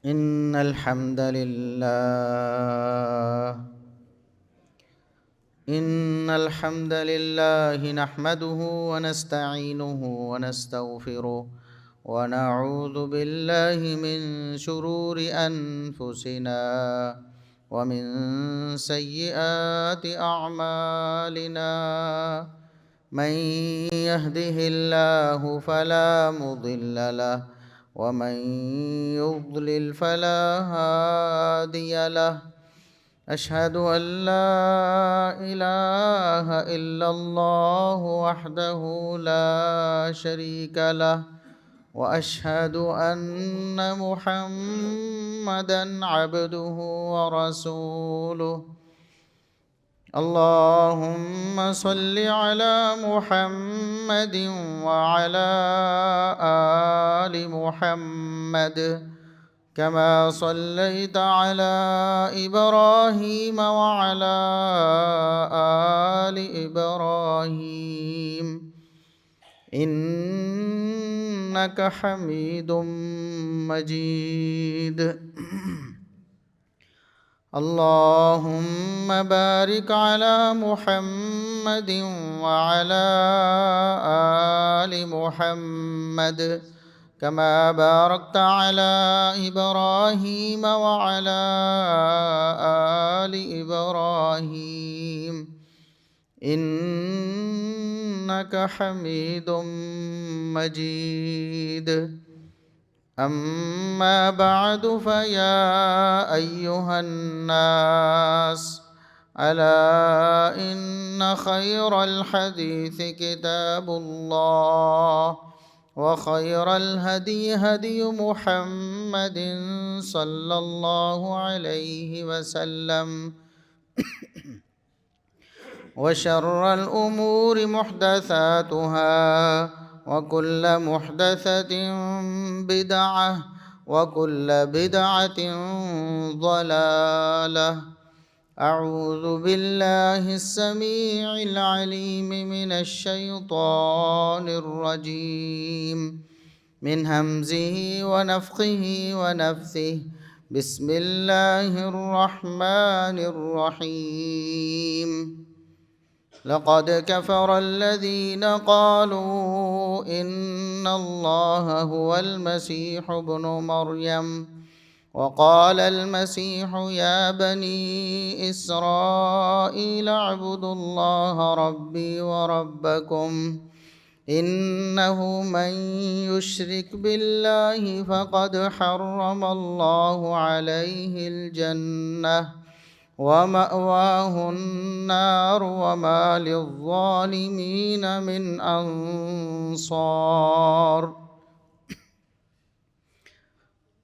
إن الحمد لله نحمده ونستعينه ونستغفره ونعوذ بالله من شرور أنفسنا ومن سيئات أعمالنا. من يهده الله فلا مضل له ومن يضلل فلا هادي له. أشهد أن لا إله إلا الله وحده لا شريك له وأشهد أن محمدًا عبده ورسوله. اللهم صل على محمد وعلى آل محمد كما صليت على إبراهيم وعلى آل إبراهيم إنك حميد مجيد. اللهم بارك على محمد وعلى آل محمد كما باركت على إبراهيم وعلى آل إبراهيم إنك حميد مجيد. أما بعد فيا أيها الناس، ألا إن خير الحديث كتاب الله وخير الهدي هدي محمد صلى الله عليه وسلم وشر الأمور محدثاتها وكل محدثة بدعة وكل بدعة ضلالة. أعوذ بالله السميع العليم من الشيطان الرجيم من همزه ونفخه ونفثه. بسم الله الرحمن الرحيم. لقد كفر الذين قالوا إن الله هو المسيح ابن مريم وقال المسيح يا بني إسرائيل اعبدوا الله ربي وربكم إنه من يشرك بالله فقد حرم الله عليه الجنة ومأواه النار وما للظالمين من انصار.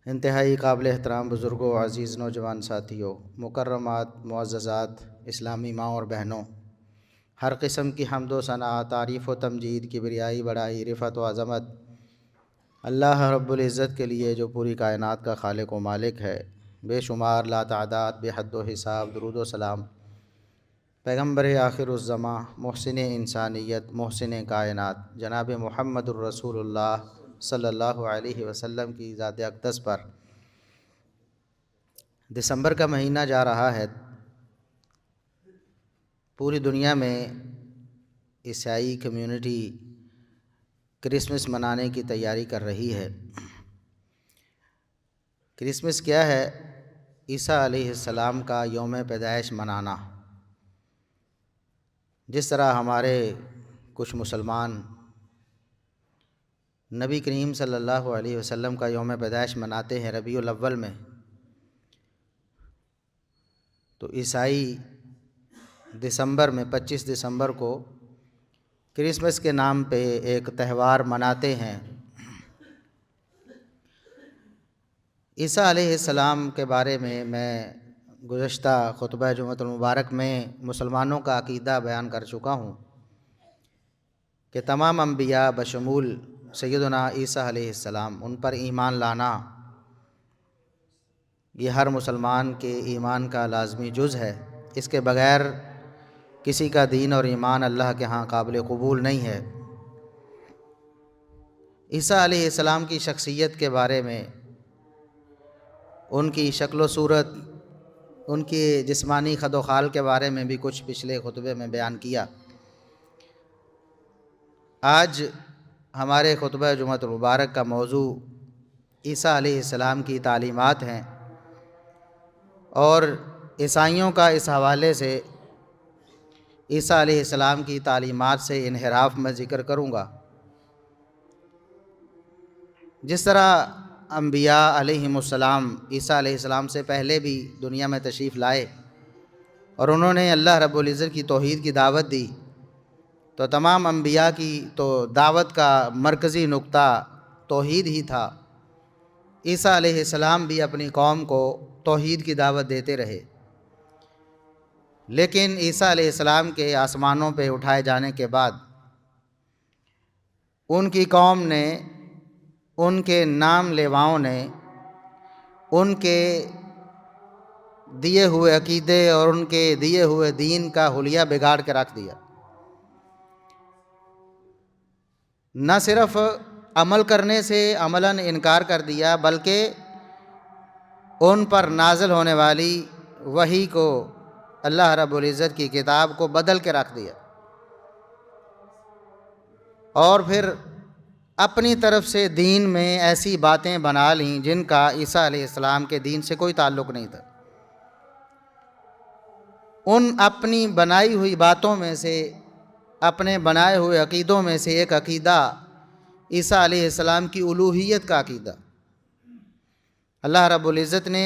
انتہائی قابل احترام بزرگوں، عزیز نوجوان ساتھیوں، مکرمات، معززات اسلامی ماں اور بہنوں، ہر قسم کی حمد و ثنا، تعریف و تمجید، کبریائی، بڑائی، رفعت و عظمت اللہ رب العزت کے لیے جو پوری کائنات کا خالق و مالک ہے. بے شمار، لا تعداد، بے حد و حساب درود و سلام پیغمبر آخر الزماں، محسن انسانیت، محسن کائنات جناب محمد الرسول اللہ صلی اللہ علیہ وسلم کی ذات اقدس پر. دسمبر کا مہینہ جا رہا ہے. پوری دنیا میں عیسائی کمیونٹی کرسمس منانے کی تیاری کر رہی ہے. کرسمس کیا ہے؟ عیسیٰ علیہ السلام کا یوم پیدائش منانا. جس طرح ہمارے کچھ مسلمان نبی کریم صلی اللہ علیہ وسلم کا یوم پیدائش مناتے ہیں ربیع الاول میں، تو عیسائی دسمبر میں 25 دسمبر کو کرسمس کے نام پہ ایک تہوار مناتے ہیں. عیسیٰ علیہ السلام کے بارے میں گزشتہ خطبہ جمعۃ المبارک میں مسلمانوں کا عقیدہ بیان کر چکا ہوں کہ تمام انبیاء بشمول سیدنا عیسیٰ علیہ السلام، ان پر ایمان لانا یہ ہر مسلمان کے ایمان کا لازمی جز ہے. اس کے بغیر کسی کا دین اور ایمان اللہ کے ہاں قابل قبول نہیں ہے. عیسیٰ علیہ السلام کی شخصیت کے بارے میں ان کی شکل و صورت، ان کی جسمانی خد و خال کے بارے میں بھی کچھ پچھلے خطبے میں بیان کیا۔ آج ہمارے خطبہ جمعۃ المبارک کا موضوع عیسیٰ علیہ السلام کی تعلیمات ہیں، اور عیسائیوں کا اس حوالے سے عیسیٰ علیہ السلام کی تعلیمات سے انحراف میں ذکر کروں گا۔ جس طرح انبیاء علیہم السلام عیسیٰ علیہ السلام سے پہلے بھی دنیا میں تشریف لائے اور انہوں نے اللہ رب العزت کی توحید کی دعوت دی، تو تمام انبیاء کی تو دعوت کا مرکزی نقطہ توحید ہی تھا۔ عیسیٰ علیہ السلام بھی اپنی قوم کو توحید کی دعوت دیتے رہے، لیکن عیسیٰ علیہ السلام کے آسمانوں پہ اٹھائے جانے کے بعد ان کی قوم نے، ان کے نام لیواؤں نے ان کے دیے ہوئے عقیدے اور ان کے دیے ہوئے دین کا حلیہ بگاڑ کے رکھ دیا۔ نہ صرف عمل کرنے سے عملاً انکار کر دیا، بلکہ ان پر نازل ہونے والی وحی کو، اللہ رب العزت کی کتاب کو بدل کے رکھ دیا، اور پھر اپنی طرف سے دین میں ایسی باتیں بنا لیں جن کا عیسیٰ علیہ السلام کے دین سے کوئی تعلق نہیں تھا۔ ان اپنی بنائی ہوئی باتوں میں سے، اپنے بنائے ہوئے عقیدوں میں سے ایک عقیدہ عیسیٰ علیہ السلام کی الوہیت کا عقیدہ۔ اللہ رب العزت نے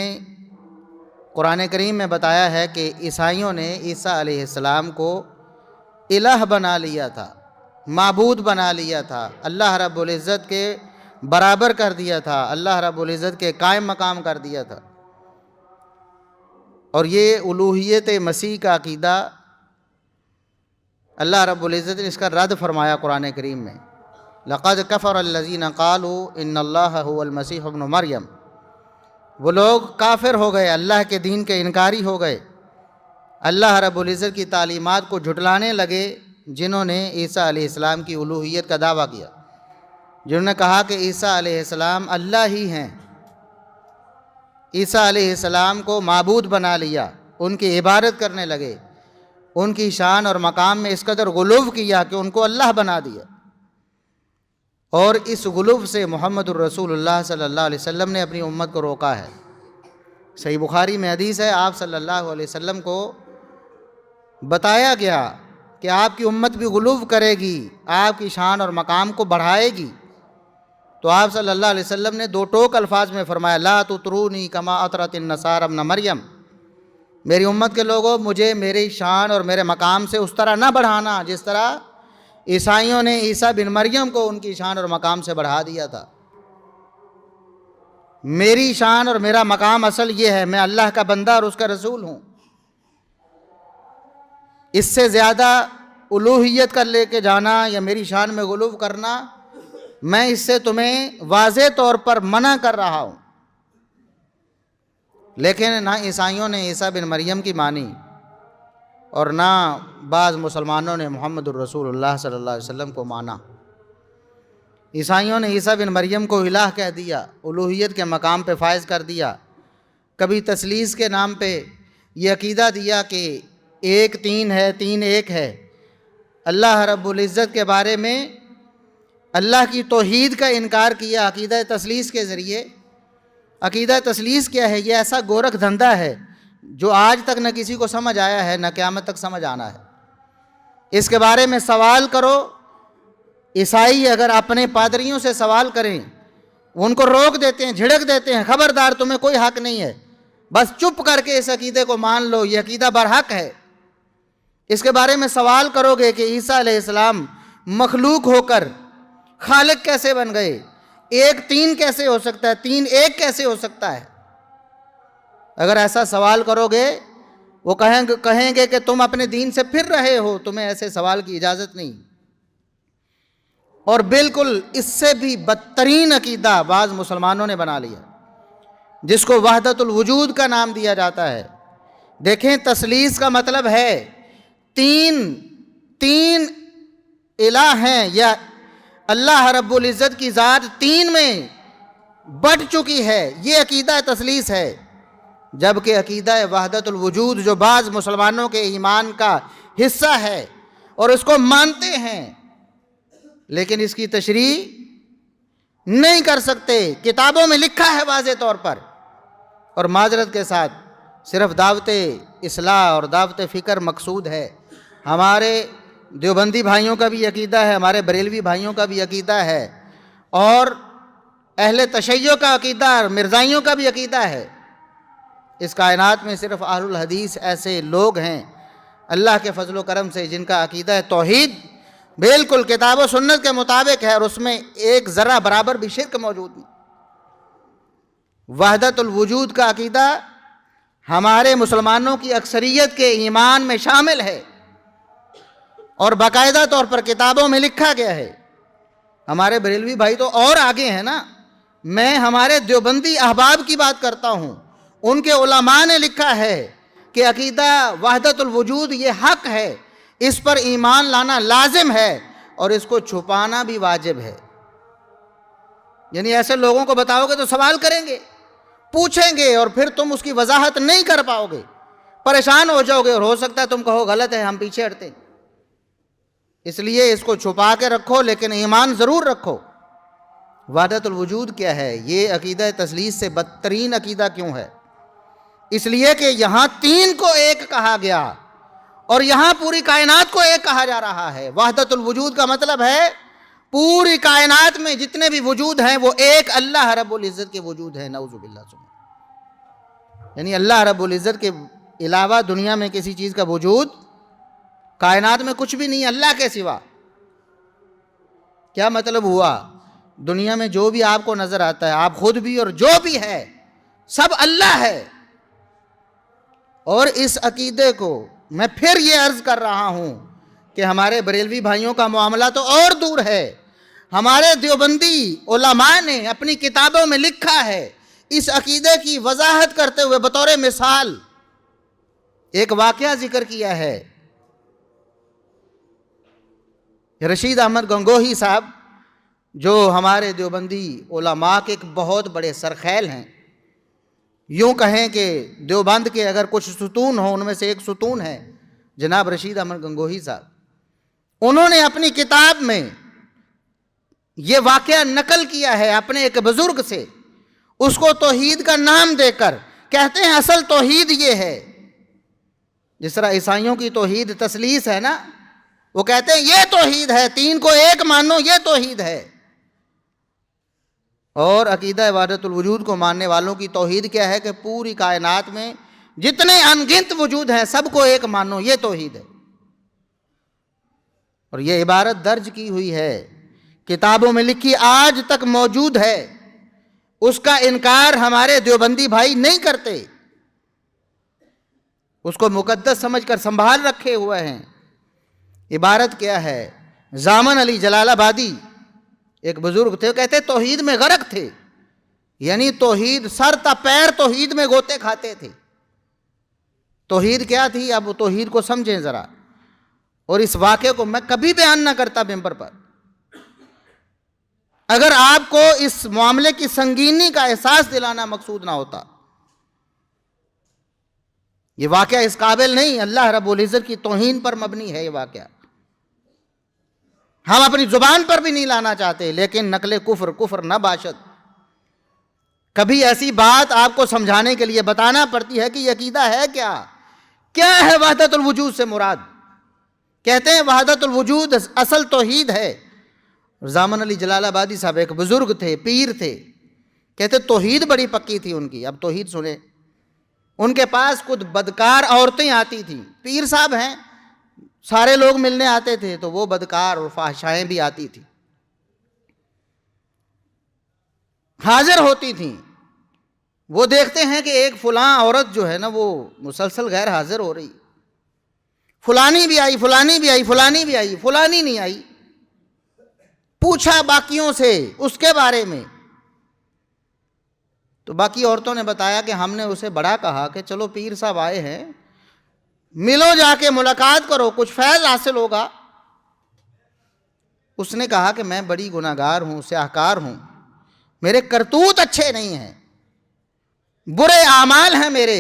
قرآن کریم میں بتایا ہے کہ عیسائیوں نے عیسیٰ علیہ السلام کو الہ بنا لیا تھا، معبود بنا لیا تھا، اللہ رب العزت کے برابر کر دیا تھا، اللہ رب العزت کے قائم مقام کر دیا تھا۔ اور یہ الوہیت مسیح کا عقیدہ اللہ رب العزت نے اس کا رد فرمایا قرآن کریم میں۔ لقد کفر الذین قالوا ان اللہ هو المسیح ابن مریم، وہ لوگ کافر ہو گئے، اللہ کے دین کے انکاری ہو گئے، اللہ رب العزت کی تعلیمات کو جھٹلانے لگے، جنہوں نے عیسیٰ علیہ السلام کی الوہیت کا دعویٰ کیا، جنہوں نے کہا کہ عیسیٰ علیہ السلام اللہ ہی ہیں، عیسیٰ علیہ السلام کو معبود بنا لیا، ان کی عبادت کرنے لگے، ان کی شان اور مقام میں اس قدر غلو کیا کہ ان کو اللہ بنا دیا۔ اور اس غلو سے محمد الرسول اللہ صلی اللہ علیہ وسلم نے اپنی امت کو روکا ہے۔ صحیح بخاری میں حدیث ہے، آپ صلی اللہ علیہ وسلم کو بتایا گیا کہ آپ کی امت بھی غلو کرے گی، آپ کی شان اور مقام کو بڑھائے گی، تو آپ صلی اللہ علیہ وسلم نے دو ٹوک الفاظ میں فرمایا، لا تطرونی کما اطرت النصارى ابن مریم، میری امت کے لوگوں مجھے میری شان اور میرے مقام سے اس طرح نہ بڑھانا جس طرح عیسائیوں نے عیسیٰ بن مریم کو ان کی شان اور مقام سے بڑھا دیا تھا۔ میری شان اور میرا مقام اصل یہ ہے، میں اللہ کا بندہ اور اس کا رسول ہوں، اس سے زیادہ الوہیت کر لے کے جانا یا میری شان میں غلو کرنا، میں اس سے تمہیں واضح طور پر منع کر رہا ہوں۔ لیکن نہ عیسائیوں نے عیسیٰ بن مریم کی مانی، اور نہ بعض مسلمانوں نے محمد الرسول اللہ صلی اللہ علیہ وسلم کو مانا۔ عیسائیوں نے عیسیٰ بن مریم کو الہ کہہ دیا، الوہیت کے مقام پہ فائز کر دیا، کبھی تثلیث کے نام پہ یہ عقیدہ دیا کہ ایک تین ہے، تین ایک ہے۔ اللہ رب العزت کے بارے میں اللہ کی توحید کا انکار کیا عقیدہ تثلیث کے ذریعے۔ عقیدہ تثلیث کیا ہے؟ یہ ایسا گورکھ دھندا ہے جو آج تک نہ کسی کو سمجھ آیا ہے، نہ قیامت تک سمجھ آنا ہے۔ اس کے بارے میں سوال کرو، عیسائی اگر اپنے پادریوں سے سوال کریں، ان کو روک دیتے ہیں، جھڑک دیتے ہیں، خبردار تمہیں کوئی حق نہیں ہے، بس چپ کر کے اس عقیدے کو مان لو، یہ عقیدہ برحق ہے۔ اس کے بارے میں سوال کرو گے کہ عیسیٰ علیہ السلام مخلوق ہو کر خالق کیسے بن گئے، ایک تین کیسے ہو سکتا ہے، تین ایک کیسے ہو سکتا ہے؟ اگر ایسا سوال کرو گے، وہ کہیں گے کہ تم اپنے دین سے پھر رہے ہو، تمہیں ایسے سوال کی اجازت نہیں۔ اور بالکل اس سے بھی بدترین عقیدہ بعض مسلمانوں نے بنا لیا، جس کو وحدت الوجود کا نام دیا جاتا ہے۔ دیکھیں، تثلیث کا مطلب ہے تین الہ ہیں، یا اللہ رب العزت کی ذات تین میں بٹ چکی ہے، یہ عقیدہ تثلیث ہے، جبکہ عقیدہ وحدت الوجود جو بعض مسلمانوں کے ایمان کا حصہ ہے اور اس کو مانتے ہیں لیکن اس کی تشریح نہیں کر سکتے، کتابوں میں لکھا ہے واضح طور پر، اور معذرت کے ساتھ صرف دعوت اصلاح اور دعوت فکر مقصود ہے۔ ہمارے دیوبندی بھائیوں کا بھی عقیدہ ہے، ہمارے بریلوی بھائیوں کا بھی عقیدہ ہے، اور اہل تشیع کا عقیدہ، مرزائیوں کا بھی عقیدہ ہے۔ اس کائنات میں صرف اہل الحدیث ایسے لوگ ہیں اللہ کے فضل و کرم سے جن کا عقیدہ توحید بالکل کتاب و سنت کے مطابق ہے، اور اس میں ایک ذرہ برابر بھی شرک موجود نہیں۔ وحدت الوجود کا عقیدہ ہمارے مسلمانوں کی اکثریت کے ایمان میں شامل ہے اور باقاعدہ طور پر کتابوں میں لکھا گیا ہے۔ ہمارے بریلوی بھائی تو اور آگے ہیں نا، میں ہمارے دیوبندی احباب کی بات کرتا ہوں، ان کے علماء نے لکھا ہے کہ عقیدہ وحدت الوجود یہ حق ہے، اس پر ایمان لانا لازم ہے اور اس کو چھپانا بھی واجب ہے۔ یعنی ایسے لوگوں کو بتاؤ گے تو سوال کریں گے، پوچھیں گے، اور پھر تم اس کی وضاحت نہیں کر پاؤ گے، پریشان ہو جاؤ گے، اور ہو سکتا ہے تم کہو غلط ہے، ہم پیچھے ہٹتے۔ اس لیے اس کو چھپا کے رکھو لیکن ایمان ضرور رکھو۔ وحدت الوجود کیا ہے؟ یہ عقیدہ تثلیث سے بدترین عقیدہ کیوں ہے؟ اس لیے کہ یہاں تین کو ایک کہا گیا اور یہاں پوری کائنات کو ایک کہا جا رہا ہے۔ وحدت الوجود کا مطلب ہے پوری کائنات میں جتنے بھی وجود ہیں وہ ایک اللہ رب العزت کے وجود ہیں، نعوذ باللہ سبحانہ۔ یعنی اللہ رب العزت کے علاوہ دنیا میں کسی چیز کا وجود، کائنات میں کچھ بھی نہیں اللہ کے سوا۔ کیا مطلب ہوا؟ دنیا میں جو بھی آپ کو نظر آتا ہے، آپ خود بھی اور جو بھی ہے، سب اللہ ہے۔ اور اس عقیدے کو میں پھر یہ عرض کر رہا ہوں کہ ہمارے بریلوی بھائیوں کا معاملہ تو اور دور ہے، ہمارے دیوبندی علماء نے اپنی کتابوں میں لکھا ہے، اس عقیدے کی وضاحت کرتے ہوئے بطور مثال ایک واقعہ ذکر کیا ہے۔ رشید احمد گنگوہی صاحب جو ہمارے دیوبندی علماء کے ایک بہت بڑے سرخیل ہیں، یوں کہیں کہ دیوبند کے اگر کچھ ستون ہوں ان میں سے ایک ستون ہے جناب رشید احمد گنگوہی صاحب۔ انہوں نے اپنی کتاب میں یہ واقعہ نقل کیا ہے اپنے ایک بزرگ سے، اس کو توحید کا نام دے کر کہتے ہیں اصل توحید یہ ہے۔ جس طرح عیسائیوں کی توحید تثلیث ہے نا، وہ کہتے ہیں یہ توحید ہے، تین کو ایک مانو، یہ توحید ہے۔ اور عقیدہ وحدت الوجود کو ماننے والوں کی توحید کیا ہے کہ پوری کائنات میں جتنے انگنت وجود ہیں سب کو ایک مانو، یہ توحید ہے۔ اور یہ عبارت درج کی ہوئی ہے، کتابوں میں لکھی، آج تک موجود ہے، اس کا انکار ہمارے دیوبندی بھائی نہیں کرتے، اس کو مقدس سمجھ کر سنبھال رکھے ہوئے ہیں۔ عبارت کیا ہے؟ زامن علی جلال آبادی ایک بزرگ تھے، کہتے توحید میں غرق تھے، یعنی توحید سر تا پیر توحید میں گوتے کھاتے تھے۔ توحید کیا تھی؟ اب توحید کو سمجھیں ذرا، اور اس واقعے کو میں کبھی بیان نہ کرتا ممبر پر اگر آپ کو اس معاملے کی سنگینی کا احساس دلانا مقصود نہ ہوتا۔ یہ واقعہ اس قابل نہیں، اللہ رب العزت کی توہین پر مبنی ہے یہ واقعہ، ہم اپنی زبان پر بھی نہیں لانا چاہتے، لیکن نقل کفر نہ باشد، کبھی ایسی بات آپ کو سمجھانے کے لیے بتانا پڑتی ہے کہ یہ عقیدہ ہے کیا ہے وحدت الوجود سے مراد؟ کہتے ہیں وحدت الوجود اصل توحید ہے۔ زامن علی جلال آبادی صاحب ایک بزرگ تھے، پیر تھے، کہتے توحید بڑی پکی تھی ان کی۔ اب توحید سنیں، ان کے پاس کچھ بدکار عورتیں آتی تھیں، پیر صاحب ہیں، سارے لوگ ملنے آتے تھے، تو وہ بدکار اور فحشائیں بھی آتی تھیں، حاضر ہوتی تھیں۔ وہ دیکھتے ہیں کہ ایک فلاں عورت جو ہے نا وہ مسلسل غیر حاضر ہو رہی، فلانی بھی آئی، فلانی بھی آئی، فلانی بھی آئی، فلانی نہیں آئی۔ پوچھا باقیوں سے اس کے بارے میں، تو باقی عورتوں نے بتایا کہ ہم نے اسے بڑا کہا کہ چلو پیر صاحب آئے ہیں، ملو، جا کے ملاقات کرو، کچھ فیض حاصل ہوگا۔ اس نے کہا کہ میں بڑی گناہگار ہوں، سیاہکار ہوں، میرے کرتوت اچھے نہیں ہیں، برے اعمال ہیں میرے،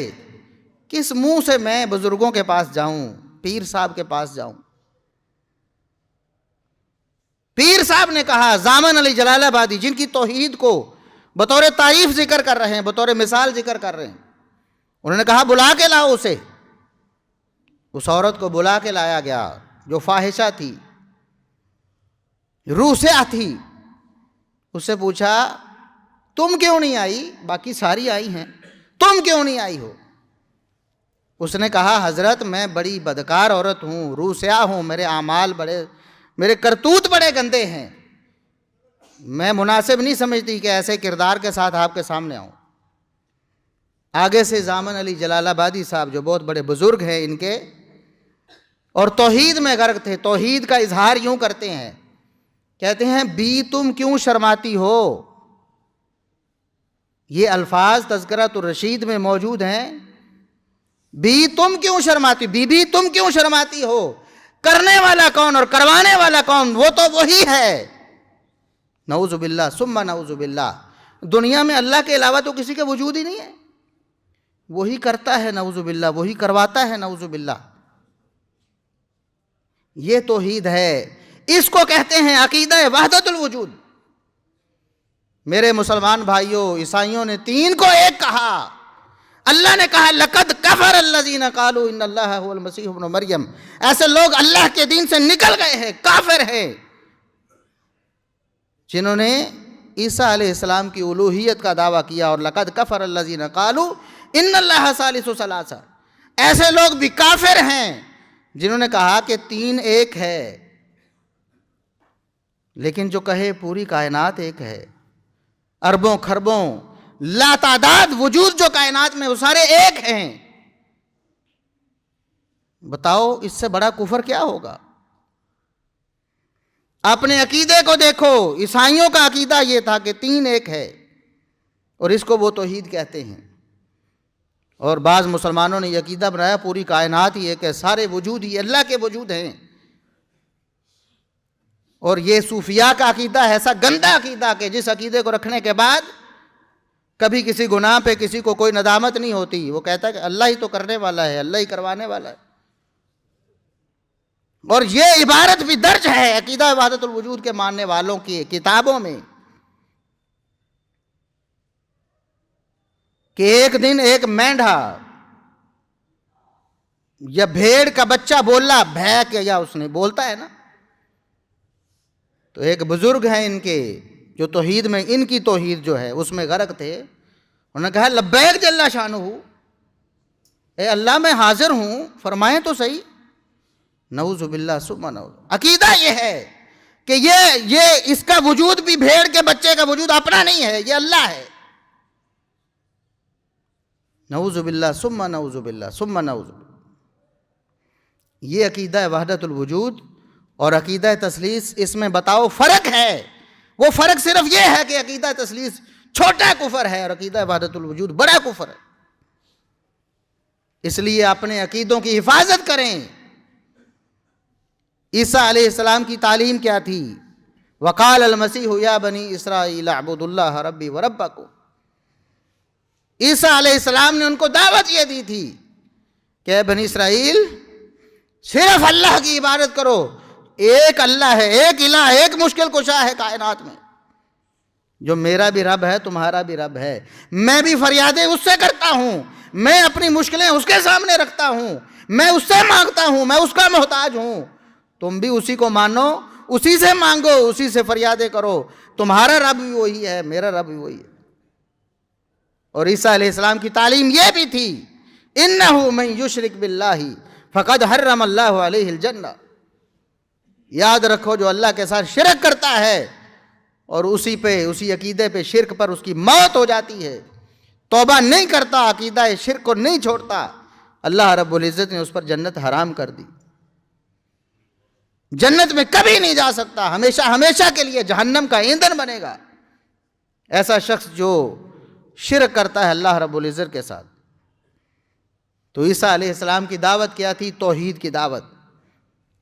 کس منہ سے میں بزرگوں کے پاس جاؤں، پیر صاحب کے پاس جاؤں؟ پیر صاحب نے کہا، زامن علی جلال آبادی جن کی توحید کو بطور تعریف ذکر کر رہے ہیں، بطور مثال ذکر کر رہے ہیں، انہوں نے کہا بلا کے لاؤ اسے۔ اس عورت کو بلا کے لایا گیا جو فاحشہ تھی، روسیہ تھی۔ اس سے پوچھا تم کیوں نہیں آئی؟ باقی ساری آئی ہیں، تم کیوں نہیں آئی ہو؟ اس نے کہا حضرت میں بڑی بدکار عورت ہوں، روسیہ ہوں، میرے اعمال میرے کرتوت بڑے گندے ہیں، میں مناسب نہیں سمجھتی کہ ایسے کردار کے ساتھ آپ کے سامنے آؤں۔ آگے سے زامن علی جلال آبادی صاحب جو بہت بڑے بزرگ ہیں ان کے، اور توحید میں غرق تھے، توحید کا اظہار یوں کرتے ہیں، کہتے ہیں بی تم کیوں شرماتی ہو؟ یہ الفاظ تذکرۃ الرشید میں موجود ہیں۔ بی تم کیوں شرماتی، بی تم کیوں شرماتی ہو؟ کرنے والا کون اور کروانے والا کون؟ وہ تو وہی ہے۔ نعوذ باللہ ثم نعوذ باللہ، دنیا میں اللہ کے علاوہ تو کسی کے وجود ہی نہیں ہے، وہی کرتا ہے نعوذ باللہ، وہی کرواتا ہے نعوذ باللہ۔ یہ توحید ہے، اس کو کہتے ہیں عقیدہ وحدت الوجود۔ میرے مسلمان بھائیوں، عیسائیوں نے تین کو ایک کہا۔ اللہ نے کہا لقد کفر الذین قالوا ان اللہ هو المسیح ابن مریم، ایسے لوگ اللہ کے دین سے نکل گئے ہیں، کافر ہیں، جنہوں نے عیسیٰ علیہ السلام کی الوہیت کا دعویٰ کیا، اور لقد کفر الذین قالوا ان اللہ ثالث ثلاثہ، ایسے لوگ بھی کافر ہیں جنہوں نے کہا کہ تین ایک ہے، لیکن جو کہے پوری کائنات ایک ہے، اربوں خربوں لا تعداد وجود جو کائنات میں وہ سارے ایک ہیں، بتاؤ اس سے بڑا کفر کیا ہوگا؟ اپنے عقیدے کو دیکھو، عیسائیوں کا عقیدہ یہ تھا کہ تین ایک ہے، اور اس کو وہ توحید کہتے ہیں، اور بعض مسلمانوں نے یہ عقیدہ بنایا پوری کائنات ہی ایک ہے، سارے وجود ہی اللہ کے وجود ہیں۔ اور یہ صوفیاء کا عقیدہ ہے، ایسا گندا عقیدہ کہ جس عقیدے کو رکھنے کے بعد کبھی کسی گناہ پہ کسی کو کوئی ندامت نہیں ہوتی، وہ کہتا ہے کہ اللہ ہی تو کرنے والا ہے، اللہ ہی کروانے والا ہے۔ اور یہ عبارت بھی درج ہے عقیدہ وحدت الوجود کے ماننے والوں کی کتابوں میں کہ ایک دن ایک مینڈھا یا بھیڑ کا بچہ بولا، بھینک یا اس نے بولتا ہے نا، تو ایک بزرگ ہیں ان کے جو توحید میں، ان کی توحید جو ہے اس میں غرق تھے، انہوں نے کہا لبیک جل شانہ، اے اللہ میں حاضر ہوں، فرمائیں تو صحیح۔ نعوذ باللہ ثم نعوذ، عقیدہ یہ ہے کہ یہ اس کا وجود بھی بھیڑ کے بچے کا وجود اپنا نہیں ہے، یہ اللہ ہے۔ نعوذ باللہ ثم نعوذ باللہ ثم نعوذ باللہ۔ یہ عقیدہ وحدت الوجود اور عقیدہ تثلیث، اس میں بتاؤ فرق ہے؟ وہ فرق صرف یہ ہے کہ عقیدہ تثلیث چھوٹا کفر ہے اور عقیدہ وحدت الوجود بڑا کفر ہے۔ اس لیے اپنے عقیدوں کی حفاظت کریں۔ عیسیٰ علیہ السلام کی تعلیم کیا تھی؟ وقال المسیح یا بنی اسرائیل اعبدوا اللہ ربی وربکم۔ عیسیٰ علیہ السلام نے ان کو دعوت یہ دی تھی کہ اے بنی اسرائیل صرف اللہ کی عبادت کرو، ایک اللہ ہے، ایک الہ، ایک مشکل کشا ہے کائنات میں، جو میرا بھی رب ہے تمہارا بھی رب ہے، میں بھی فریادیں اس سے کرتا ہوں، میں اپنی مشکلیں اس کے سامنے رکھتا ہوں، میں اس سے مانگتا ہوں، میں اس کا محتاج ہوں، تم بھی اسی کو مانو، اسی سے مانگو، اسی سے فریادیں کرو، تمہارا رب بھی وہی ہے، میرا رب بھی وہی ہے۔ اور عیسیٰ علیہ السلام کی تعلیم یہ بھی تھی اِنَّهُ مَن يُشْرِكْ بِاللَّهِ فَقَدْ حَرَّمَ اللَّهُ عَلَيْهِ الْجَنَّةَ، یاد رکھو جو اللہ کے ساتھ شرک کرتا ہے اور اسی عقیدے پہ شرک پر اس کی موت ہو جاتی ہے، توبہ نہیں کرتا، عقیدہ شرک کو نہیں چھوڑتا، اللہ رب العزت نے اس پر جنت حرام کر دی، جنت میں کبھی نہیں جا سکتا، ہمیشہ ہمیشہ کے لیے جہنم کا ایندھن بنے گا ایسا شخص جو شرک کرتا ہے اللہ رب العزت کے ساتھ۔ تو عیسیٰ علیہ السلام کی دعوت کیا تھی؟ توحید کی دعوت۔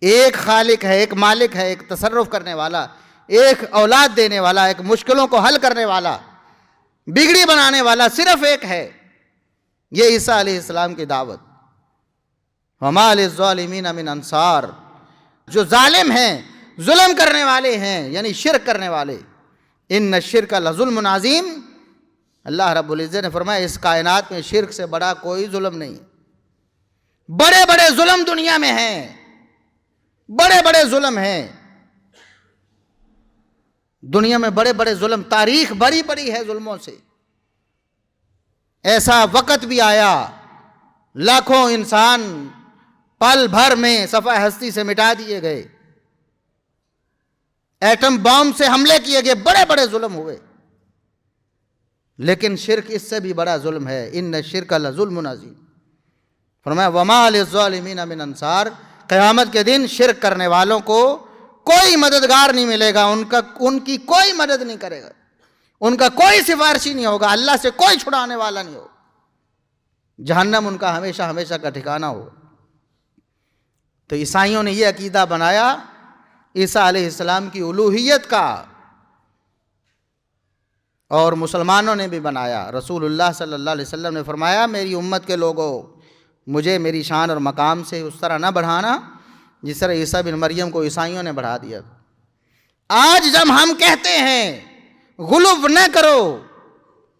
ایک خالق ہے، ایک مالک ہے، ایک تصرف کرنے والا، ایک اولاد دینے والا، ایک مشکلوں کو حل کرنے والا، بگڑی بنانے والا صرف ایک ہے، یہ عیسیٰ علیہ السلام کی دعوت۔ وَمَا لِلظَّالِمِينَ مِنْ انصار، جو ظالم ہیں، ظلم کرنے والے ہیں، یعنی شرک کرنے والے، ان الشرک لظلم عظیم، اللہ رب العزت نے فرمایا اس کائنات میں شرک سے بڑا کوئی ظلم نہیں ہے۔ بڑے بڑے ظلم دنیا میں ہیں، بڑے بڑے ظلم ہیں دنیا میں، بڑے بڑے ظلم، تاریخ بھری پڑی ہے ظلموں سے۔ ایسا وقت بھی آیا لاکھوں انسان پل بھر میں صفحہ ہستی سے مٹا دیے گئے، ایٹم بام سے حملے کیے گئے، بڑے بڑے ظلم ہوئے، لیکن شرک اس سے بھی بڑا ظلم ہے۔ ان الشرک لظلم عظیم، فرمایا وما للظالمین من انصار، قیامت کے دن شرک کرنے والوں کو کوئی مددگار نہیں ملے گا، ان کی کوئی مدد نہیں کرے گا، ان کا کوئی سفارشی نہیں ہوگا، اللہ سے کوئی چھڑانے والا نہیں ہوگا، جہنم ان کا ہمیشہ ہمیشہ کا ٹھکانہ ہوگا۔ تو عیسائیوں نے یہ عقیدہ بنایا عیسیٰ علیہ السلام کی الوہیت کا، اور مسلمانوں نے بھی بنایا۔ رسول اللہ صلی اللہ علیہ وسلم نے فرمایا میری امت کے لوگوں، مجھے میری شان اور مقام سے اس طرح نہ بڑھانا جس طرح عیسیٰ بن مریم کو عیسائیوں نے بڑھا دیا۔ آج جب ہم کہتے ہیں غلو نہ کرو،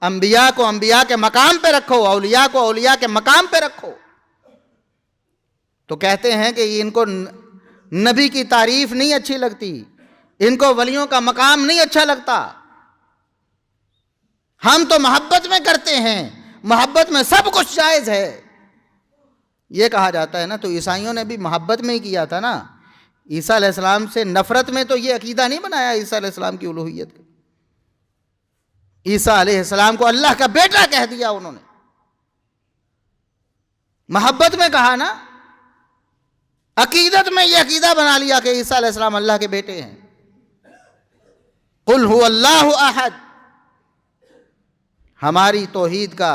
انبیاء کو انبیاء کے مقام پہ رکھو، اولیاء کو اولیاء کے مقام پہ رکھو، تو کہتے ہیں کہ ان کو نبی کی تعریف نہیں اچھی لگتی، ان کو ولیوں کا مقام نہیں اچھا لگتا، ہم تو محبت میں کرتے ہیں، محبت میں سب کچھ جائز ہے، یہ کہا جاتا ہے نا۔ تو عیسائیوں نے بھی محبت میں ہی کیا تھا نا، عیسیٰ علیہ السلام سے نفرت میں تو یہ عقیدہ نہیں بنایا عیسیٰ علیہ السلام کی الوہیت کا۔ عیسیٰ علیہ السلام کو اللہ کا بیٹا کہہ دیا انہوں نے، محبت میں کہا نا، عقیدت میں یہ عقیدہ بنا لیا کہ عیسیٰ علیہ السلام اللہ کے بیٹے ہیں۔ قل هو اللہ احد، ہماری توحید کا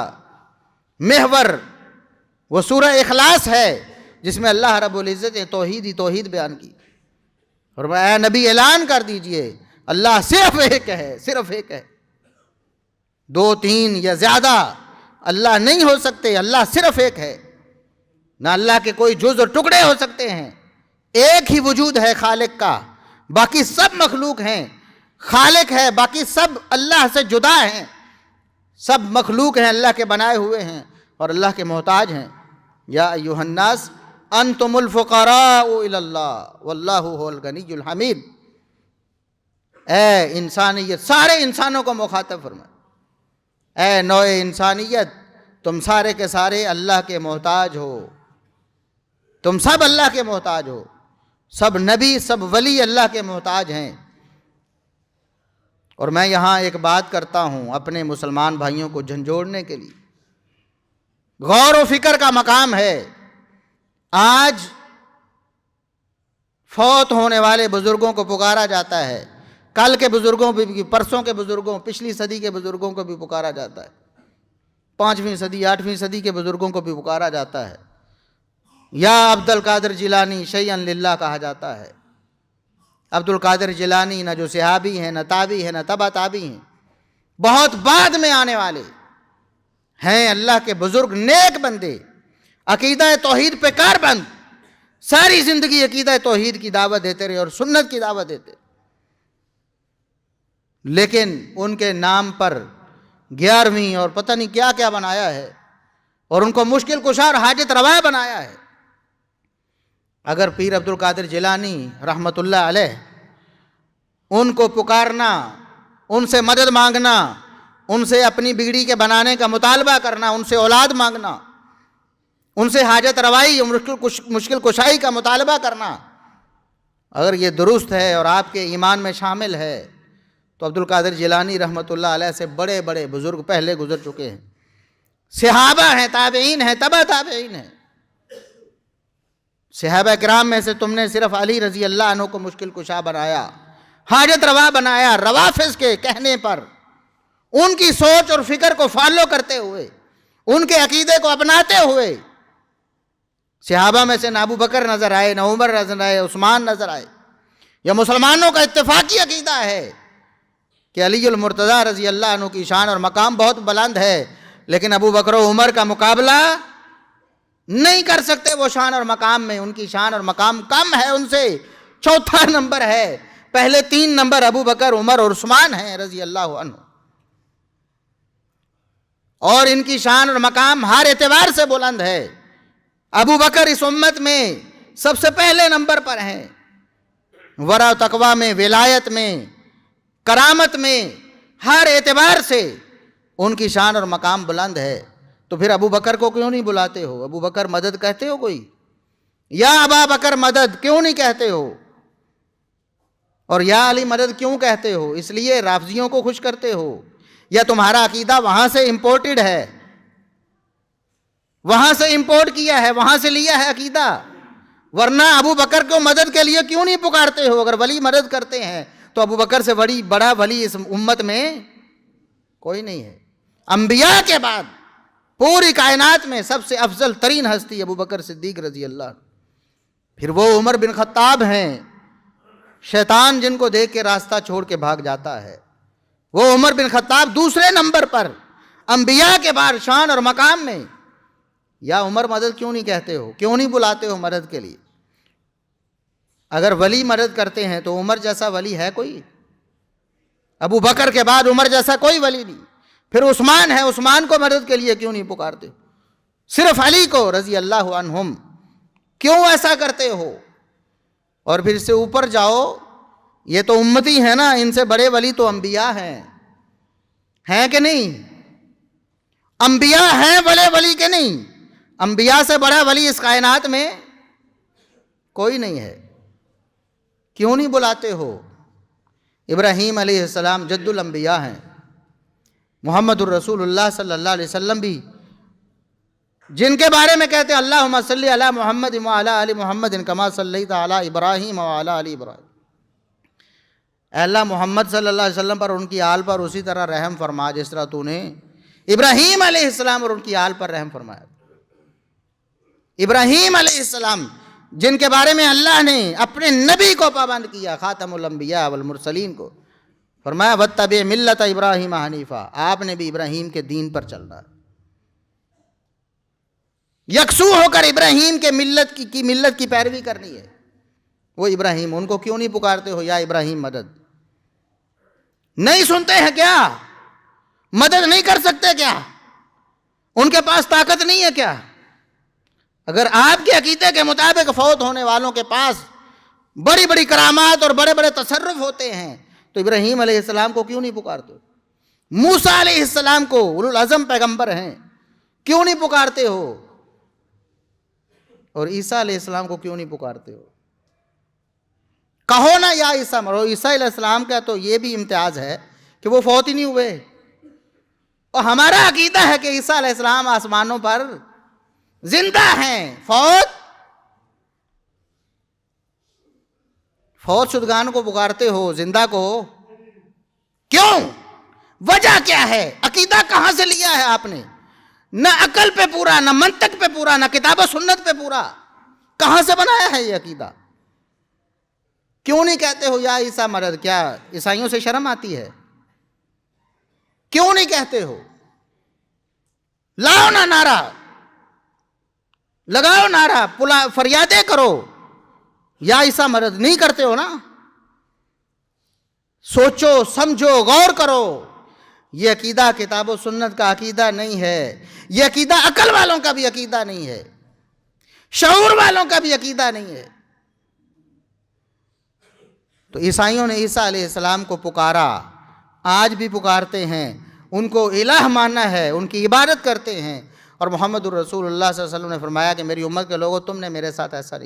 محور وہ سورہ اخلاص ہے جس میں اللہ رب العزت نے توحید بیان کی، اور اے نبی اعلان کر دیجئے اللہ صرف ایک ہے، صرف ایک ہے، دو تین یا زیادہ اللہ نہیں ہو سکتے، اللہ صرف ایک ہے، نہ اللہ کے کوئی جز اور ٹکڑے ہو سکتے ہیں، ایک ہی وجود ہے خالق کا، باقی سب مخلوق ہیں، خالق ہے باقی سب اللہ سے جدا ہیں، سب مخلوق ہیں اللہ کے بنائے ہوئے ہیں اور اللہ کے محتاج ہیں۔ یا ایھا الناس انتم الفقراء الی اللہ واللہ هو الغنی الحمید، اے انسانیت، سارے انسانوں کو مخاطب فرمائے، اے نوع انسانیت تم سارے کے سارے اللہ کے محتاج ہو، تم سب اللہ کے محتاج ہو، سب نبی سب ولی اللہ کے محتاج ہیں۔ اور میں یہاں ایک بات کرتا ہوں اپنے مسلمان بھائیوں کو جھنجھوڑنے کے لیے، غور و فکر کا مقام ہے۔ آج فوت ہونے والے بزرگوں کو پکارا جاتا ہے، کل کے بزرگوں بھی، پرسوں کے بزرگوں، پچھلی صدی کے بزرگوں کو بھی پکارا جاتا ہے، 5ویں صدی 8ویں صدی کے بزرگوں کو بھی پکارا جاتا ہے، یا عبد القادر جیلانی شیئا للہ کہا جاتا ہے۔ عبد القادر جیلانی نہ جو صحابی ہیں، نہ تابعی ہیں، نہ تبع تابعی ہیں، بہت بعد میں آنے والے ہیں، اللہ کے بزرگ نیک بندے، عقیدہ توحید پہ کار بند، ساری زندگی عقیدہ توحید کی دعوت دیتے رہے اور سنت کی دعوت دیتے، لیکن ان کے نام پر 11ویں اور پتہ نہیں کیا کیا بنایا ہے، اور ان کو مشکل کشا اور حاجت روا بنایا ہے۔ اگر پیر عبد القادر جیلانی رحمۃ اللہ علیہ ان کو پکارنا، ان سے مدد مانگنا، ان سے اپنی بگڑی کے بنانے کا مطالبہ کرنا، ان سے اولاد مانگنا، ان سے حاجت روائی مشکل کشائی کا مطالبہ کرنا، اگر یہ درست ہے اور آپ کے ایمان میں شامل ہے تو عبد القادر جیلانی رحمۃ اللہ علیہ سے بڑے بڑے بزرگ پہلے گزر چکے ہیں، صحابہ ہیں، تابعین ہیں، تبع تابعین ہیں۔ صحابہ کرام میں سے تم نے صرف علی رضی اللہ عنہ کو مشکل کشا بنایا، حاجت روا بنایا، روافض کے کہنے پر، ان کی سوچ اور فکر کو فالو کرتے ہوئے، ان کے عقیدے کو اپناتے ہوئے صحابہ میں سے نہ ابو بکر نظر آئے، نہ عمر نظر آئے، عثمان نظر آئے۔ یہ مسلمانوں کا اتفاقی عقیدہ ہے کہ علی المرتضیٰ رضی اللہ عنہ کی شان اور مقام بہت بلند ہے، لیکن ابو بکر و عمر کا مقابلہ نہیں کر سکتے وہ شان اور مقام میں، ان کی شان اور مقام کم ہے ان سے، چوتھا نمبر ہے، پہلے 3 نمبر ابو بکر، عمر اور عثمان ہیں رضی اللہ عنہ، اور ان کی شان اور مقام ہر اعتبار سے بلند ہے۔ ابو بکر اس امت میں سب سے پہلے نمبر پر ہیں، ورع و تقویٰ میں، ولایت میں، کرامت میں، ہر اعتبار سے ان کی شان اور مقام بلند ہے۔ تو پھر ابو بکر کو کیوں نہیں بلاتے ہو؟ ابو بکر مدد کہتے ہو کوئی؟ یا ابا بکر مدد کیوں نہیں کہتے ہو؟ اور یا علی مدد کیوں کہتے ہو؟ اس لیے رافضیوں کو خوش کرتے ہو، یا تمہارا عقیدہ وہاں سے امپورٹڈ ہے، وہاں سے امپورٹ کیا ہے، وہاں سے لیا ہے عقیدہ؟ ورنہ ابو بکر کو مدد کے لیے کیوں نہیں پکارتے ہو؟ اگر ولی مدد کرتے ہیں تو ابو بکر سے بڑا ولی اس امت میں کوئی نہیں ہے۔ انبیاء کے بعد پوری کائنات میں سب سے افضل ترین ہستی ابو بکر صدیق رضی اللہ عنہ، پھر وہ عمر بن خطاب ہیں، شیطان جن کو دیکھ کے راستہ چھوڑ کے بھاگ جاتا ہے، وہ عمر بن خطاب دوسرے نمبر پر انبیاء کے بعد شان اور مقام میں۔ یا عمر مدد کیوں نہیں کہتے ہو؟ کیوں نہیں بلاتے ہو مدد کے لیے؟ اگر ولی مدد کرتے ہیں تو عمر جیسا ولی ہے کوئی؟ ابو بکر کے بعد عمر جیسا کوئی ولی نہیں۔ پھر عثمان ہے، عثمان کو مدد کے لیے کیوں نہیں پکارتے؟ صرف علی کو رضی اللہ عنہم کیوں ایسا کرتے ہو؟ اور پھر سے اوپر جاؤ، یہ تو امتی ہے نا، ان سے بڑے ولی تو انبیاء ہیں کہ نہیں؟ انبیاء ہیں بڑے ولی کے نہیں؟ انبیاء سے بڑا ولی اس کائنات میں کوئی نہیں ہے، کیوں نہیں بلاتے ہو؟ ابراہیم علیہ السلام جد الانبیاء ہیں، محمد الرسول اللہ صلی اللہ علیہ وسلم بھی جن کے بارے میں کہتے ہیں اللہم صلی علی محمد وعلی آل محمد کما صلیت علی ابراہیم وعلی آل ابراہیم، اے اللہ محمد صلی اللہ علیہ وسلم پر، ان کی آل پر اسی طرح رحم فرما جس طرح تو نے ابراہیم علیہ السلام اور ان کی آل پر رحم فرمایا۔ ابراہیم علیہ السلام جن کے بارے میں اللہ نے اپنے نبی کو پابند کیا، خاتم الانبیاء والمرسلین کو، فرمایا واتبع ملت ابراہیم حنیفا، آپ نے بھی ابراہیم کے دین پر چلنا، یکسو ہو کر ابراہیم کے ملت کی پیروی کرنی ہے۔ وہ ابراہیم، ان کو کیوں نہیں پکارتے ہو یا ابراہیم مدد؟ نہیں سنتے ہیں کیا؟ مدد نہیں کر سکتے کیا؟ ان کے پاس طاقت نہیں ہے کیا؟ اگر آپ کے عقیدے کے مطابق فوت ہونے والوں کے پاس بڑی بڑی کرامات اور بڑے بڑے تصرف ہوتے ہیں تو ابراہیم علیہ السلام کو کیوں نہیں پکارتے؟ موسیٰ علیہ السلام کو اولو العزم پیغمبر ہیں، کیوں نہیں پکارتے ہو؟ اور عیسیٰ علیہ السلام کو کیوں نہیں پکارتے ہو؟ کہو نا یا عیسیٰ مرو۔ عیسیٰ علیہ السلام کا تو یہ بھی امتیاز ہے کہ وہ فوت ہی نہیں ہوئے، اور ہمارا عقیدہ ہے کہ عیسیٰ علیہ السلام آسمانوں پر زندہ ہیں۔ فوت شدگان کو پکارتے ہو، زندہ کو کیوں؟ وجہ کیا ہے؟ عقیدہ کہاں سے لیا ہے آپ نے؟ نہ عقل پہ پورا، نہ منطق پہ پورا، نہ کتاب و سنت پہ پورا، کہاں سے بنایا ہے یہ عقیدہ؟ کیوں نہیں کہتے ہو یا عیسیٰ مدد؟ کیا عیسائیوں سے شرم آتی ہے؟ کیوں نہیں کہتے ہو؟ لاؤ نا نعرہ، لگاؤ نعرہ، فریادیں کرو، یا عیسیٰ مدد نہیں کرتے ہو نا؟ سوچو، سمجھو، غور کرو، یہ عقیدہ کتاب و سنت کا عقیدہ نہیں ہے، یہ عقیدہ عقل والوں کا بھی عقیدہ نہیں ہے، شعور والوں کا بھی عقیدہ نہیں ہے۔ تو عیسائیوں نے عیسیٰ علیہ السلام کو پکارا، آج بھی پکارتے ہیں، ان کو الہ ماننا ہے، ان کی عبادت کرتے ہیں، اور محمد الرسول اللہ صلی اللہ علیہ وسلم نے فرمایا کہ میری امت کے لوگوں، تم نے میرے ساتھ ایسا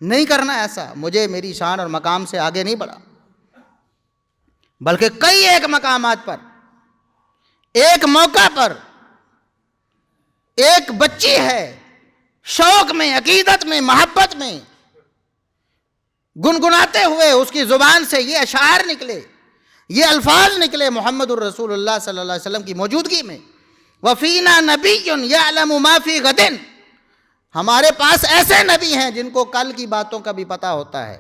نہیں کرنا ایسا، مجھے میری شان اور مقام سے آگے نہیں بڑھا، بلکہ کئی ایک مقامات پر، ایک موقع پر ایک بچی ہے، شوق میں، عقیدت میں، محبت میں گنگناتے ہوئے اس کی زبان سے یہ اشعار نکلے، یہ الفاظ نکلے محمد الرسول اللہ صلی اللہ علیہ وسلم کی موجودگی میں، وَفِينَا نَبِيٌّ يَعْلَمُ مَا فِي غَدٍ، ہمارے پاس ایسے نبی ہیں جن کو کل کی باتوں کا بھی پتہ ہوتا ہے۔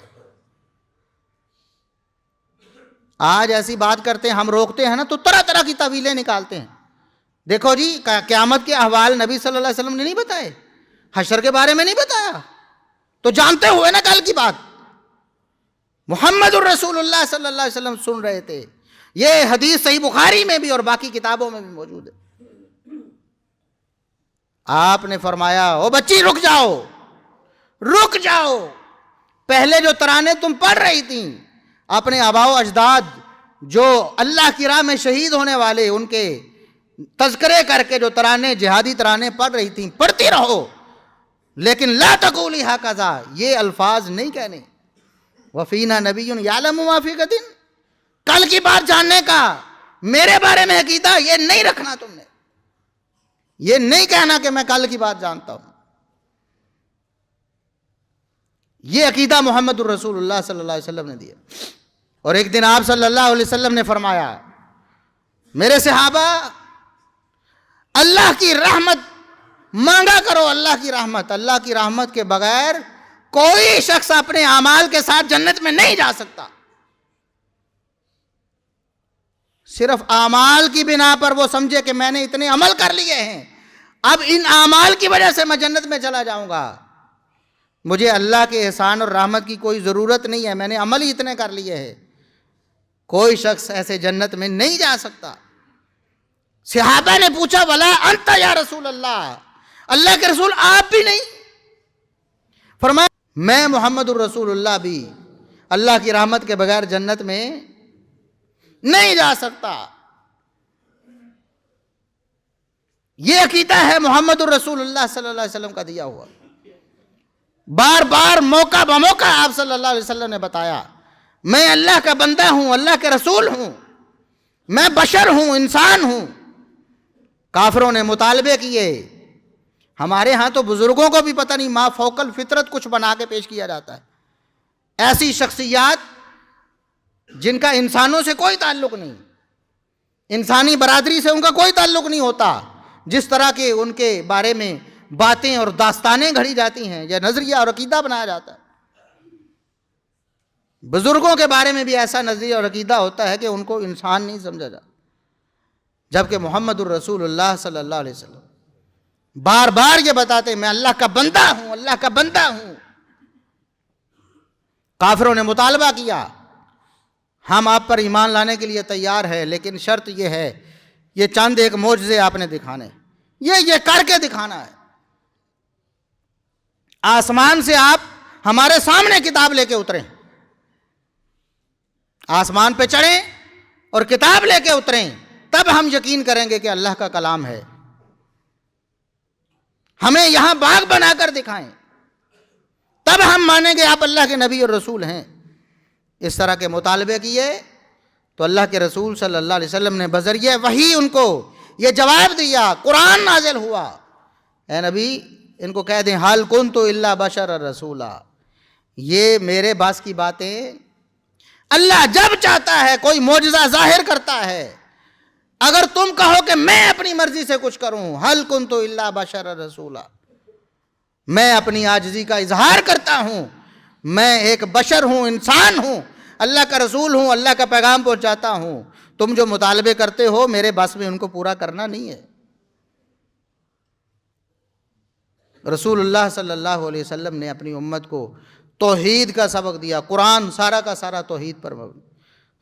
آج ایسی بات کرتے ہیں، ہم روکتے ہیں نا تو طرح طرح کی تعویلیں نکالتے ہیں. دیکھو جی، قیامت کے احوال نبی صلی اللہ علیہ وسلم نے نہیں بتائے، حشر کے بارے میں نہیں بتایا، تو جانتے ہوئے نا کل کی بات محمد الرسول اللہ صلی اللہ علیہ وسلم سن رہے تھے. یہ حدیث صحیح بخاری میں بھی اور باقی کتابوں میں بھی موجود ہے. آپ نے فرمایا، او بچی رک جاؤ، رک جاؤ. پہلے جو ترانے تم پڑھ رہی تھیں، اپنے آباء و اجداد جو اللہ کی راہ میں شہید ہونے والے، ان کے تذکرے کر کے جو ترانے، جہادی ترانے پڑھ رہی تھیں، پڑھتی رہو، لیکن لا تقولی ھکذا، یہ الفاظ نہیں کہنے. وفینا نبی یعلم ما فی غد، کل کی بات جاننے کا میرے بارے میں عقیدہ یہ نہیں رکھنا. تم نے یہ نہیں کہنا کہ میں کل کی بات جانتا ہوں. یہ عقیدہ محمد الرسول اللہ صلی اللہ علیہ وسلم نے دیا. اور ایک دن آپ صلی اللہ علیہ وسلم نے فرمایا، میرے صحابہ، اللہ کی رحمت مانگا کرو، اللہ کی رحمت. اللہ کی رحمت کے بغیر کوئی شخص اپنے اعمال کے ساتھ جنت میں نہیں جا سکتا. صرف اعمال کی بنا پر وہ سمجھے کہ میں نے اتنے عمل کر لیے ہیں، اب ان اعمال کی وجہ سے میں جنت میں چلا جاؤں گا، مجھے اللہ کے احسان اور رحمت کی کوئی ضرورت نہیں ہے، میں نے عمل ہی اتنے کر لیے ہیں. کوئی شخص ایسے جنت میں نہیں جا سکتا. صحابہ نے پوچھا، ولا انت یا رسول اللہ، اللہ کے رسول آپ بھی نہیں؟ فرمایا، میں محمد الرسول اللہ بھی اللہ کی رحمت کے بغیر جنت میں نہیں جا سکتا. یہ عقیدہ ہے محمد الرسول اللہ صلی اللہ علیہ وسلم کا دیا ہوا. بار بار موقع بموقع آپ صلی اللہ علیہ وسلم نے بتایا، میں اللہ کا بندہ ہوں، اللہ کے رسول ہوں، میں بشر ہوں، انسان ہوں. کافروں نے مطالبے کیے. ہمارے ہاں تو بزرگوں کو بھی پتہ نہیں، ما فوق الفطرت کچھ بنا کے پیش کیا جاتا ہے. ایسی شخصیات جن کا انسانوں سے کوئی تعلق نہیں، انسانی برادری سے ان کا کوئی تعلق نہیں ہوتا، جس طرح کے ان کے بارے میں باتیں اور داستانیں گھڑی جاتی ہیں یا نظریہ اور عقیدہ بنایا جاتا ہے. بزرگوں کے بارے میں بھی ایسا نظریہ اور عقیدہ ہوتا ہے کہ ان کو انسان نہیں سمجھا جاتا. جبکہ محمد الرسول اللہ صلی اللہ علیہ وسلم بار بار یہ بتاتے ہیں، میں اللہ کا بندہ ہوں، اللہ کا بندہ ہوں. کافروں نے مطالبہ کیا، ہم آپ پر ایمان لانے کے لیے تیار ہے، لیکن شرط یہ ہے، یہ چند ایک معجزے آپ نے دکھانے، یہ کر کے دکھانا ہے. آسمان سے آپ ہمارے سامنے کتاب لے کے اتریں، آسمان پہ چڑھیں اور کتاب لے کے اتریں، تب ہم یقین کریں گے کہ اللہ کا کلام ہے. ہمیں یہاں باغ بنا کر دکھائیں، تب ہم مانیں گے آپ اللہ کے نبی اور رسول ہیں. اس طرح کے مطالبے کیے تو اللہ کے رسول صلی اللہ علیہ وسلم نے بذریعہ وحی ان کو یہ جواب دیا. قرآن نازل ہوا، اے نبی ان کو کہہ دیں، حال کنت الا بشر رسولا، یہ میرے بس کی باتیں اللہ جب چاہتا ہے کوئی معجزہ ظاہر کرتا ہے. اگر تم کہو کہ میں اپنی مرضی سے کچھ کروں، حال کنت الا بشر رسولا، میں اپنی عاجزی کا اظہار کرتا ہوں، میں ایک بشر ہوں، انسان ہوں، اللہ کا رسول ہوں، اللہ کا پیغام پہنچاتا ہوں. تم جو مطالبے کرتے ہو میرے بس میں ان کو پورا کرنا نہیں ہے. رسول اللہ صلی اللہ علیہ وسلم نے اپنی امت کو توحید کا سبق دیا. قرآن سارا کا سارا توحید پر مبنی.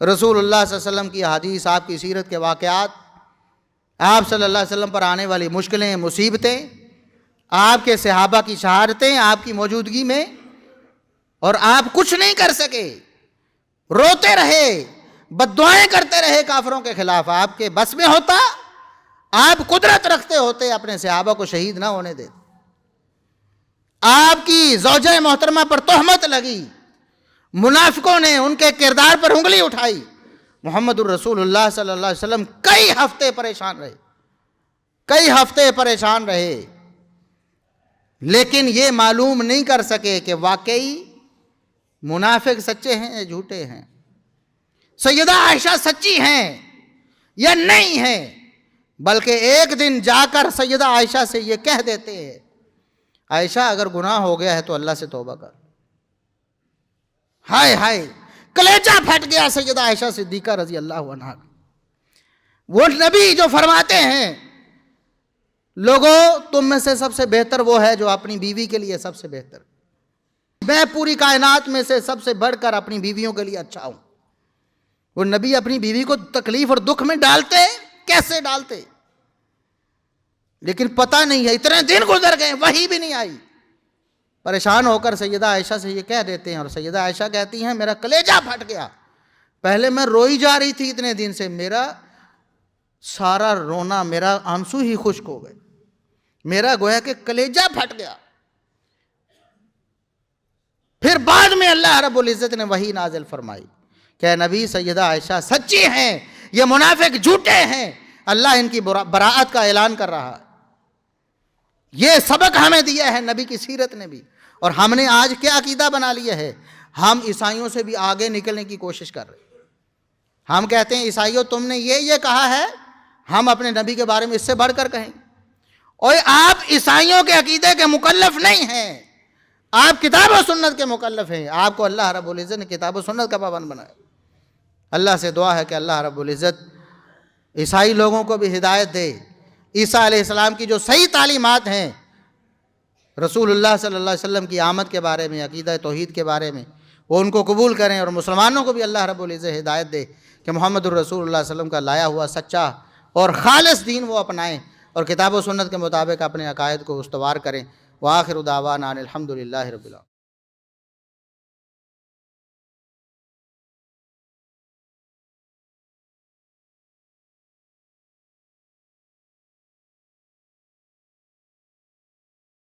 رسول اللہ صلی اللہ علیہ وسلم کی احادیث، آپ کی سیرت کے واقعات، آپ صلی اللہ علیہ وسلم پر آنے والی مشکلیں، مصیبتیں، آپ کے صحابہ کی شہادتیں آپ کی موجودگی میں، اور آپ کچھ نہیں کر سکے، روتے رہے، بد دعائیں کرتے رہے کافروں کے خلاف. آپ کے بس میں ہوتا، آپ قدرت رکھتے ہوتے اپنے صحابہ کو شہید نہ ہونے دیتے. آپ کی زوجہ محترمہ پر تہمت لگی، منافقوں نے ان کے کردار پر انگلی اٹھائی. محمد الرسول اللہ صلی اللہ علیہ وسلم کئی ہفتے پریشان رہے، لیکن یہ معلوم نہیں کر سکے کہ واقعی منافق سچے ہیں یا جھوٹے ہیں، سیدہ عائشہ سچی ہیں یا نہیں ہیں. بلکہ ایک دن جا کر سیدہ عائشہ سے یہ کہہ دیتے ہیں، عائشہ اگر گناہ ہو گیا ہے تو اللہ سے توبہ کر. ہائے ہائے، کلیجہ پھٹ گیا سیدہ عائشہ صدیقہ رضی اللہ عنہا۔ وہ نبی جو فرماتے ہیں لوگوں تم میں سے سب سے بہتر وہ ہے جو اپنی بیوی کے لیے سب سے بہتر، میں پوری کائنات میں سے سب سے بڑھ کر اپنی بیویوں کے لیے اچھا ہوں۔ وہ نبی اپنی بیوی کو تکلیف اور دکھ میں ڈالتے، کیسے ڈالتے؟ لیکن پتہ نہیں ہے، اتنے دن گزر گئے وحی بھی نہیں آئی۔ پریشان ہو کر سیدہ عائشہ سے یہ کہہ دیتے ہیں، اور سیدہ عائشہ کہتی ہیں میرا کلیجہ پھٹ گیا، پہلے میں روئی جا رہی تھی اتنے دن سے، میرا سارا رونا، میرا آنسو ہی خشک ہو گئے، میرا گویا کہ کلیجہ پھٹ گیا۔ پھر بعد میں اللہ رب العزت نے وحی نازل فرمائی کہ نبی سیدہ عائشہ سچی ہیں، یہ منافق جھوٹے ہیں، اللہ ان کی براءت کا اعلان کر رہا ہے۔ یہ سبق ہمیں دیا ہے نبی کی سیرت نے بھی، اور ہم نے آج کیا عقیدہ بنا لیا ہے، ہم عیسائیوں سے بھی آگے نکلنے کی کوشش کر رہے ہیں۔ ہم کہتے ہیں عیسائیوں تم نے یہ کہا ہے، ہم اپنے نبی کے بارے میں اس سے بڑھ کر کہیں۔ اور آپ عیسائیوں کے عقیدے کے مکلف نہیں ہیں، آپ کتاب و سنت کے مکلف ہیں۔ آپ کو اللہ رب العزت نے کتاب و سنت کا پابند بنایا۔ اللہ سے دعا ہے کہ اللہ رب العزت عیسائی لوگوں کو بھی ہدایت دے، عیسیٰ علیہ السلام کی جو صحیح تعلیمات ہیں رسول اللہ صلی اللہ علیہ وسلم کی آمد کے بارے میں، عقیدہ توحید کے بارے میں، وہ ان کو قبول کریں، اور مسلمانوں کو بھی اللہ رب العزت ہدایت دے کہ محمد الرسول اللہ صلی اللہ علیہ وسلم کا لایا ہوا سچا اور خالص دین وہ اپنائیں، اور کتاب و سنت کے مطابق اپنے عقائد کو استوار کریں۔ وآخر دعوانا ان الحمد للہ رب العالمین۔